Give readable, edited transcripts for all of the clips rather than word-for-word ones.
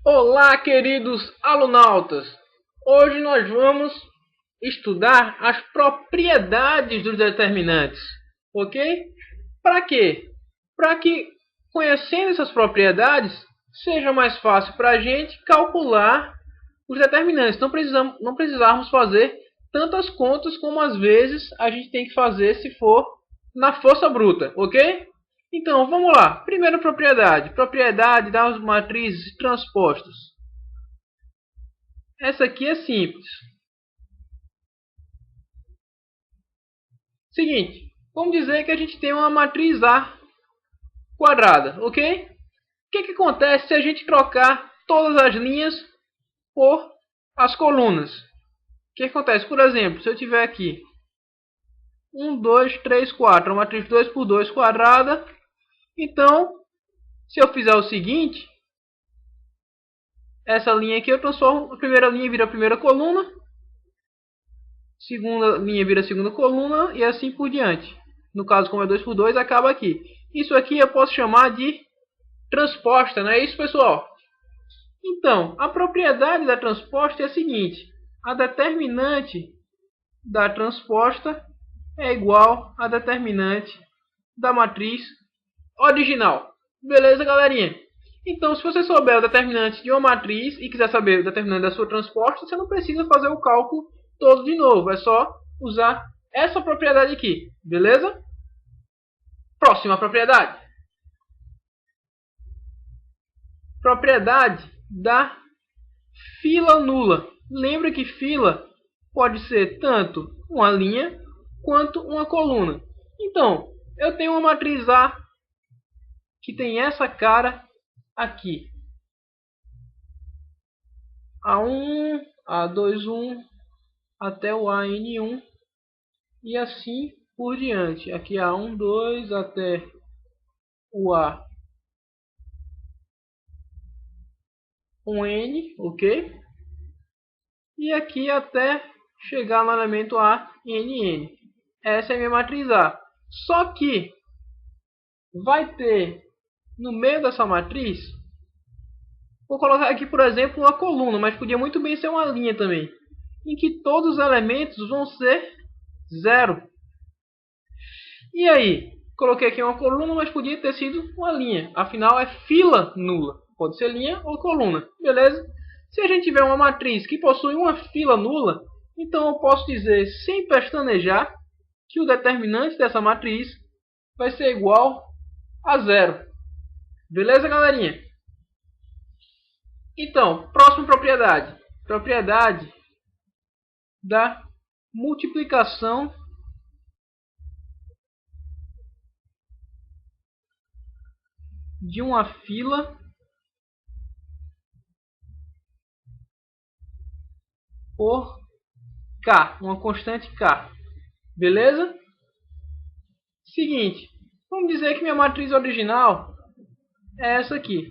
Olá, queridos alunautas! Hoje nós vamos estudar as propriedades dos determinantes, ok? Para quê? Para que, conhecendo essas propriedades, seja mais fácil para a gente calcular os determinantes. Não precisarmos fazer tantas contas como às vezes a gente tem que fazer se for na força bruta, ok? Então, vamos lá. Primeira propriedade. Propriedade das matrizes transpostas. Essa aqui é simples. Seguinte, vamos dizer que a gente tem uma matriz A quadrada, ok? O que acontece se a gente trocar todas as linhas por as colunas? O que acontece? Por exemplo, se eu tiver aqui 1, 2, 3, 4, uma matriz 2 por 2 quadrada, então, se eu fizer o seguinte, essa linha aqui eu transformo, a primeira linha vira a primeira coluna, segunda linha vira a segunda coluna e assim por diante. No caso, como é 2 por 2, acaba aqui. Isso aqui eu posso chamar de transposta, não é isso, pessoal? Então, a propriedade da transposta é a seguinte: a determinante da transposta é igual à determinante da matriz original. Beleza, galerinha? Então, se você souber o determinante de uma matriz e quiser saber o determinante da sua transposta, você não precisa fazer o cálculo todo de novo. É só usar essa propriedade aqui. Beleza? Próxima propriedade. Propriedade da fila nula. Lembra que fila pode ser tanto uma linha quanto uma coluna. Então, eu tenho uma matriz A que tem essa cara aqui. A1, A2, até o AN1 e assim por diante. Aqui A1, 2 até o A1N, ok? E aqui até chegar no elemento ANN. Essa é a minha matriz A. Só que vai ter no meio dessa matriz, vou colocar aqui por exemplo uma coluna, mas podia muito bem ser uma linha também, em que todos os elementos vão ser zero. E aí? Coloquei aqui uma coluna, mas podia ter sido uma linha. Afinal, é fila nula. Pode ser linha ou coluna. Beleza? Se a gente tiver uma matriz que possui uma fila nula, então eu posso dizer, sem pestanejar, que o determinante dessa matriz vai ser igual a zero. Beleza, galerinha? Então, próxima propriedade. Propriedade da multiplicação de uma fila por K, uma constante K. Beleza? Seguinte, vamos dizer que minha matriz original é essa aqui.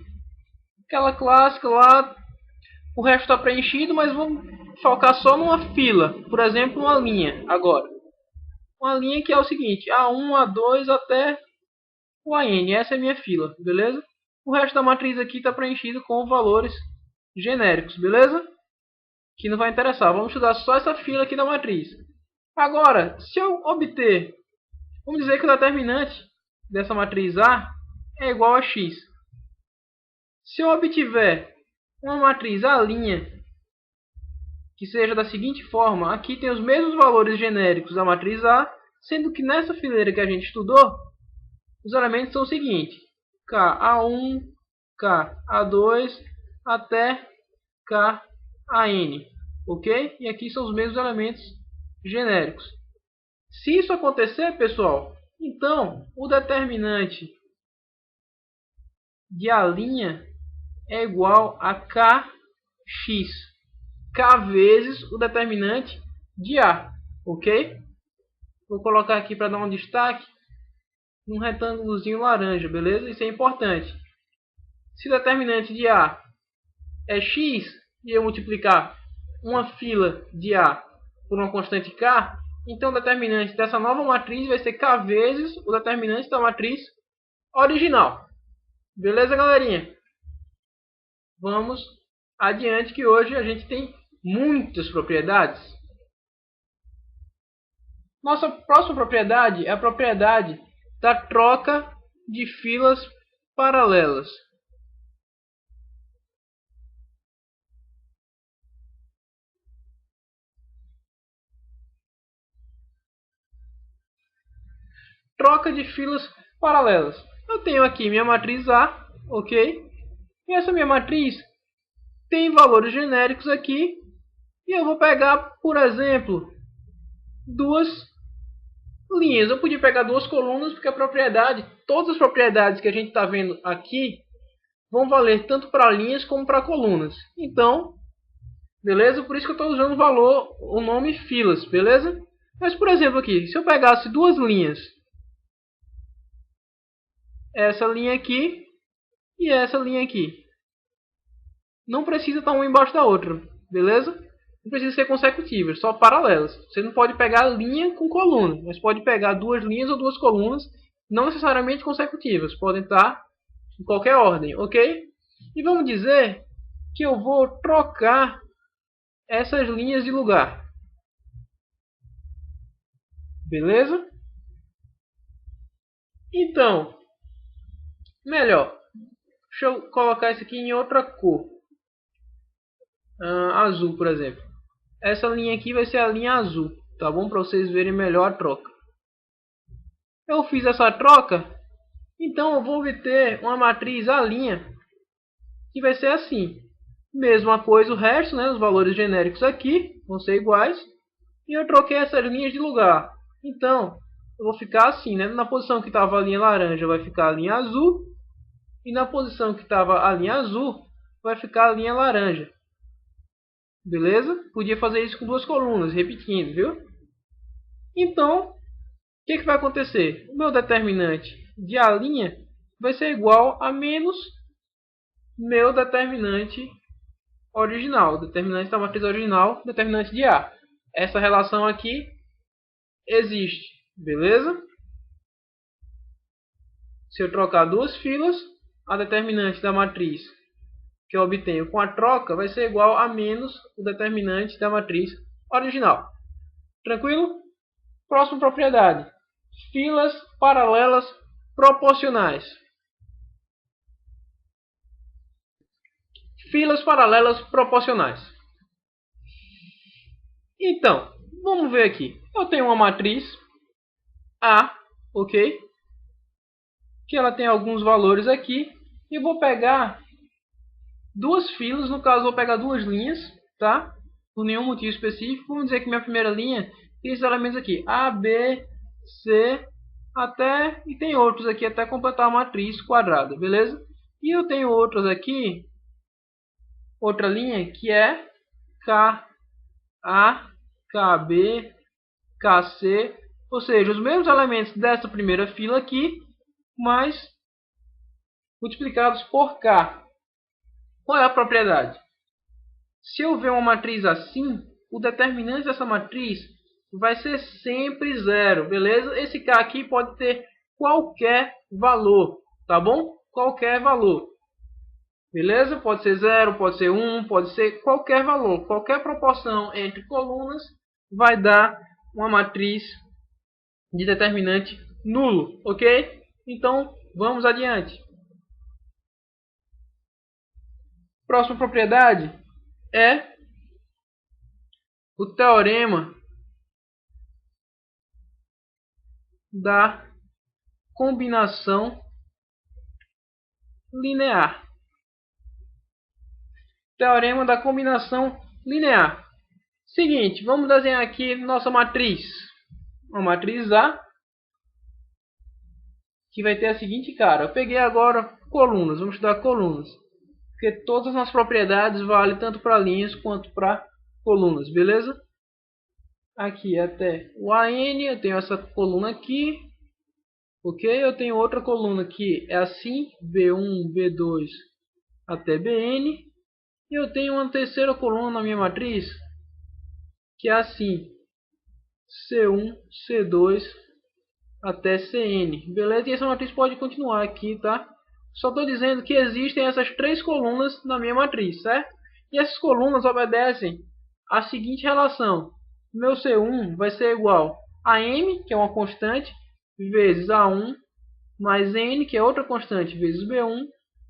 Aquela clássica lá, o resto está preenchido, mas vamos focar só numa fila. Por exemplo, uma linha agora. Uma linha que é o seguinte, A1, A2 até o AN. Essa é a minha fila, beleza? O resto da matriz aqui está preenchido com valores genéricos, beleza? Que não vai interessar. Vamos estudar só essa fila aqui da matriz. Agora, se eu obter, vamos dizer que o determinante dessa matriz A é igual a x. Se eu obtiver uma matriz A' que seja da seguinte forma, aqui tem os mesmos valores genéricos da matriz A, sendo que nessa fileira que a gente estudou, os elementos são os seguintes: KA1, KA2 até KAN, ok? E aqui são os mesmos elementos genéricos. Se isso acontecer, pessoal, então o determinante de A' é igual a Kx. K vezes o determinante de A, ok? Vou colocar aqui para dar um destaque num retângulozinho laranja, beleza? Isso é importante. Se o determinante de A é x e eu multiplicar uma fila de A por uma constante K, então o determinante dessa nova matriz vai ser K vezes o determinante da matriz original. Beleza, galerinha? Vamos adiante, que hoje a gente tem muitas propriedades. Nossa próxima propriedade é a propriedade da troca de filas paralelas. Troca de filas paralelas. Eu tenho aqui minha matriz A, ok? E essa minha matriz tem valores genéricos aqui. E eu vou pegar, por exemplo, duas linhas. Eu podia pegar duas colunas, porque a propriedade, todas as propriedades que a gente está vendo aqui, vão valer tanto para linhas como para colunas. Então, beleza? Por isso que eu estou usando o nome filas, beleza? Mas, por exemplo, aqui, se eu pegasse duas linhas, essa linha aqui e essa linha aqui, não precisa estar uma embaixo da outra, beleza? Não precisa ser consecutivas, só paralelas. Você não pode pegar linha com coluna, mas pode pegar duas linhas ou duas colunas, não necessariamente consecutivas, podem estar em qualquer ordem, ok? E vamos dizer que eu vou trocar essas linhas de lugar, beleza? Então, melhor, deixa eu colocar isso aqui em outra cor, azul, por exemplo. Essa linha aqui vai ser a linha azul, tá bom? Para vocês verem melhor a troca. Eu fiz essa troca, então eu vou obter uma matriz A', que vai ser assim. Mesma coisa o resto, né? Os valores genéricos aqui vão ser iguais. E eu troquei essas linhas de lugar. Então, eu vou ficar assim, né? Na posição que estava a linha laranja vai ficar a linha azul. E na posição que estava a linha azul vai ficar a linha laranja. Beleza? Podia fazer isso com duas colunas, repetindo, viu? Então, o que vai acontecer? O meu determinante de A' vai ser igual a menos meu determinante original. Determinante da matriz original, determinante de A. Essa relação aqui existe, beleza? Se eu trocar duas filas, a determinante da matriz que eu obtenho com a troca vai ser igual a menos o determinante da matriz original. Tranquilo? Próxima propriedade. Filas paralelas proporcionais. Filas paralelas proporcionais. Então, vamos ver aqui. Eu tenho uma matriz A, ok? Que ela tem alguns valores aqui. E vou pegar duas filas, no caso vou pegar duas linhas, tá? Por nenhum motivo específico. Vamos dizer que minha primeira linha tem esses elementos aqui. A, B, C, até... E tem outros aqui até completar a matriz quadrada, beleza? E eu tenho outras aqui, outra linha que é K, A, KB, KC, ou seja, os mesmos elementos dessa primeira fila aqui, mas multiplicados por K. Qual é a propriedade? Se eu ver uma matriz assim, o determinante dessa matriz vai ser sempre zero, beleza? Esse K aqui pode ter qualquer valor, tá bom? Qualquer valor. Beleza? Pode ser 0, pode ser 1, pode ser qualquer valor. Qualquer proporção entre colunas vai dar uma matriz de determinante nulo, ok? Então, vamos adiante. Próxima propriedade é o teorema da combinação linear. Teorema da combinação linear. Seguinte, vamos desenhar aqui nossa matriz. Uma matriz A, que vai ter a seguinte cara. Eu peguei agora colunas, vamos estudar colunas. Porque todas as nossas propriedades valem tanto para linhas quanto para colunas, beleza? Aqui até o AN, eu tenho essa coluna aqui. Ok? Eu tenho outra coluna que é assim, B1, B2 até BN. E eu tenho uma terceira coluna na minha matriz, que é assim, C1, C2 até CN. Beleza? E essa matriz pode continuar aqui, tá? Só estou dizendo que existem essas três colunas na minha matriz, certo? E essas colunas obedecem à seguinte relação. Meu C1 vai ser igual a M, que é uma constante, vezes A1, mais N, que é outra constante, vezes B1.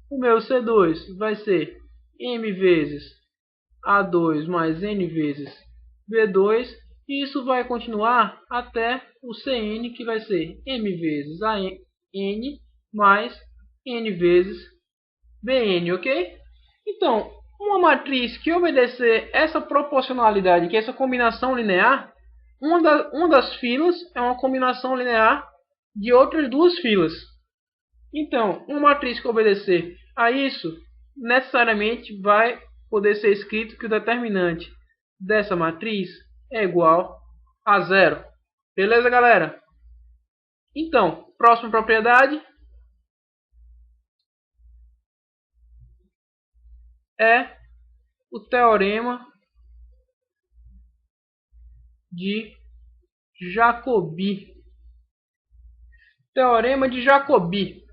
O meu C2 vai ser M vezes A2 mais N vezes B2. E isso vai continuar até o Cn, que vai ser M vezes N mais N vezes Bn, ok? Então, uma matriz que obedecer essa proporcionalidade, que é essa combinação linear, uma das filas é uma combinação linear de outras duas filas. Então, uma matriz que obedecer a isso, necessariamente vai poder ser escrito que o determinante dessa matriz é igual a zero. Beleza, galera? Então, próxima propriedade é o teorema de Jacobi. Teorema de Jacobi.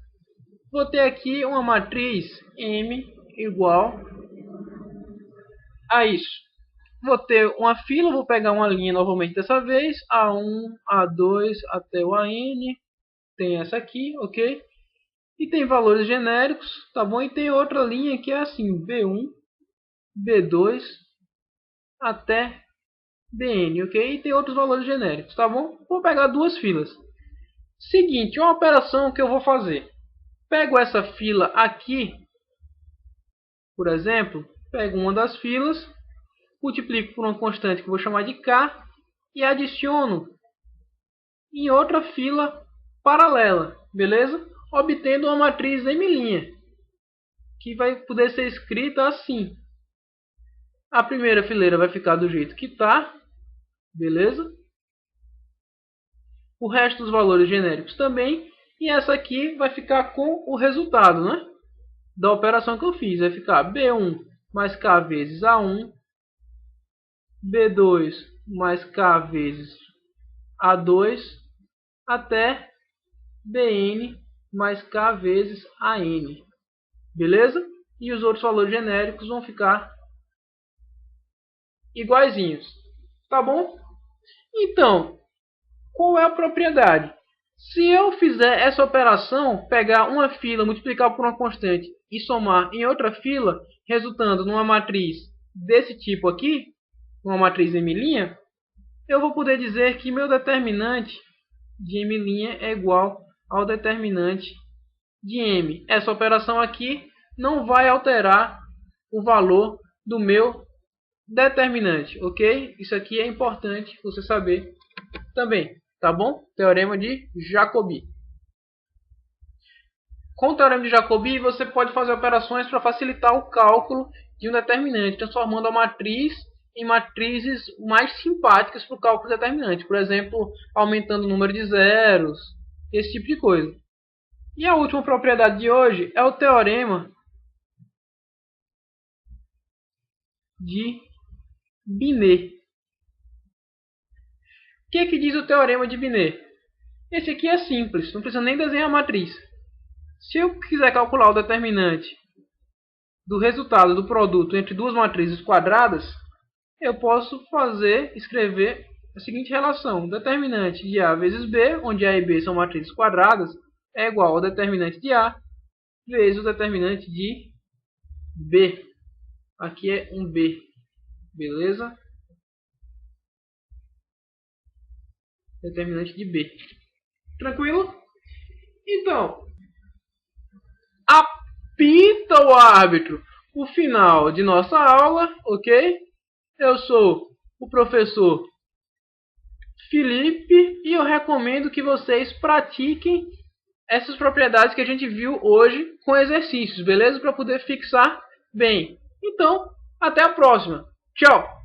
Vou ter aqui uma matriz M igual a isso. Vou ter uma fila, vou pegar uma linha novamente dessa vez, A1, A2 até o AN. Tem essa aqui, ok? E tem valores genéricos, tá bom? E tem outra linha que é assim, B1, B2 até Bn, ok? E tem outros valores genéricos, tá bom? Vou pegar duas filas. Seguinte, uma operação que eu vou fazer. Pego essa fila aqui, por exemplo, pego uma das filas, multiplico por uma constante que eu vou chamar de K e adiciono em outra fila paralela, beleza? Obtendo uma matriz M', que vai poder ser escrita assim. A primeira fileira vai ficar do jeito que está, beleza? O resto dos valores genéricos também. E essa aqui vai ficar com o resultado, né? Da operação que eu fiz. Vai ficar B1 mais K vezes A1. B2 mais K vezes A2. Até Bn mais K vezes AN. Beleza? E os outros valores genéricos vão ficar iguaizinhos. Tá bom? Então, qual é a propriedade? Se eu fizer essa operação, pegar uma fila, multiplicar por uma constante e somar em outra fila, resultando numa matriz desse tipo aqui, uma matriz M', eu vou poder dizer que meu determinante de M' é igual ao determinante de M. Essa operação aqui não vai alterar o valor do meu determinante, ok? Isso aqui é importante você saber também. Tá bom? Teorema de Jacobi. Com o teorema de Jacobi, você pode fazer operações para facilitar o cálculo de um determinante, transformando a matriz em matrizes mais simpáticas para o cálculo determinante. Por exemplo, aumentando o número de zeros, esse tipo de coisa. E a última propriedade de hoje é o teorema de Binet. O que diz o teorema de Binet? Esse aqui é simples, não precisa nem desenhar a matriz. Se eu quiser calcular o determinante do resultado do produto entre duas matrizes quadradas, eu posso escrever a seguinte relação. O determinante de A vezes B, onde A e B são matrizes quadradas, é igual ao determinante de A vezes o determinante de B. Aqui é um B. Beleza? Determinante de B. Tranquilo? Então, apita o árbitro. O final de nossa aula, ok? Eu sou o professor Felipe e eu recomendo que vocês pratiquem essas propriedades que a gente viu hoje com exercícios, beleza? Para poder fixar bem. Então, até a próxima. Tchau!